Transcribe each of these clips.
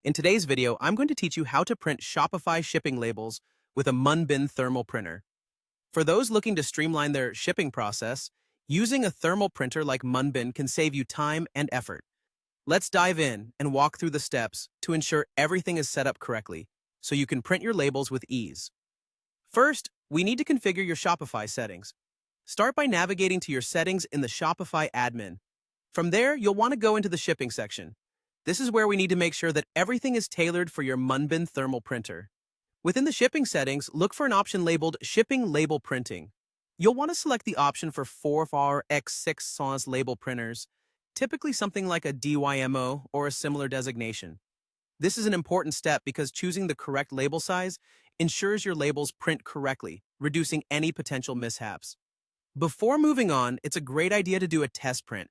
In today's video, I'm going to teach you how to print Shopify shipping labels with a Munbyn thermal printer. For those looking to streamline their shipping process, using a thermal printer like Munbyn can save you time and effort. Let's dive in and walk through the steps to ensure everything is set up correctly so you can print your labels with ease. First, we need to configure your Shopify settings. Start by navigating to your settings in the Shopify admin. From there, you'll want to go into the shipping section. This is where we need to make sure that everything is tailored for your Munbyn thermal printer. Within the shipping settings, look for an option labeled Shipping Label Printing. You'll want to select the option for 4x6 size label printers, typically something like a DYMO or a similar designation. This is an important step because choosing the correct label size ensures your labels print correctly, reducing any potential mishaps. Before moving on, it's a great idea to do a test print.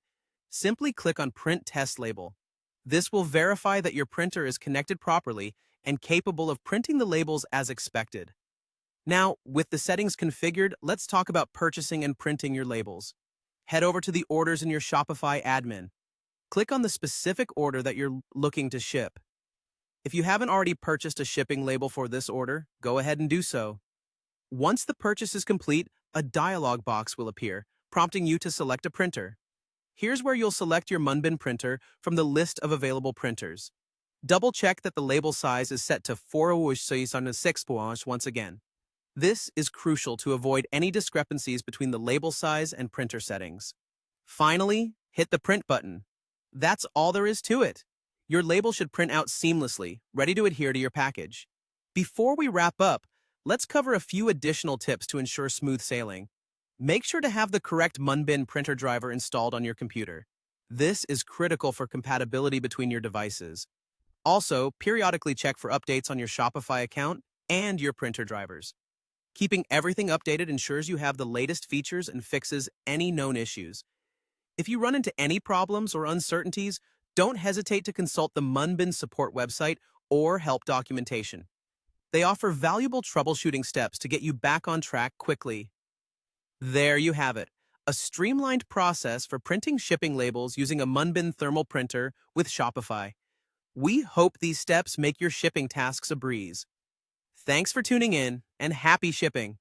Simply click on Print Test Label. This will verify that your printer is connected properly and capable of printing the labels as expected. Now, with the settings configured, let's talk about purchasing and printing your labels. Head over to the orders in your Shopify admin. Click on the specific order that you're looking to ship. If you haven't already purchased a shipping label for this order, go ahead and do so. Once the purchase is complete, a dialog box will appear, prompting you to select a printer. Here's where you'll select your Munbyn printer from the list of available printers. Double-check that the label size is set to 4/6 once again. This is crucial to avoid any discrepancies between the label size and printer settings. Finally, hit the print button. That's all there is to it. Your label should print out seamlessly, ready to adhere to your package. Before we wrap up, let's cover a few additional tips to ensure smooth sailing. Make sure to have the correct Munbyn printer driver installed on your computer. This is critical for compatibility between your devices. Also, periodically check for updates on your Shopify account and your printer drivers. Keeping everything updated ensures you have the latest features and fixes any known issues. If you run into any problems or uncertainties, don't hesitate to consult the Munbyn support website or help documentation. They offer valuable troubleshooting steps to get you back on track quickly. There you have it, a streamlined process for printing shipping labels using a Munbyn thermal printer with Shopify. We hope these steps make your shipping tasks a breeze. Thanks for tuning in, and happy shipping!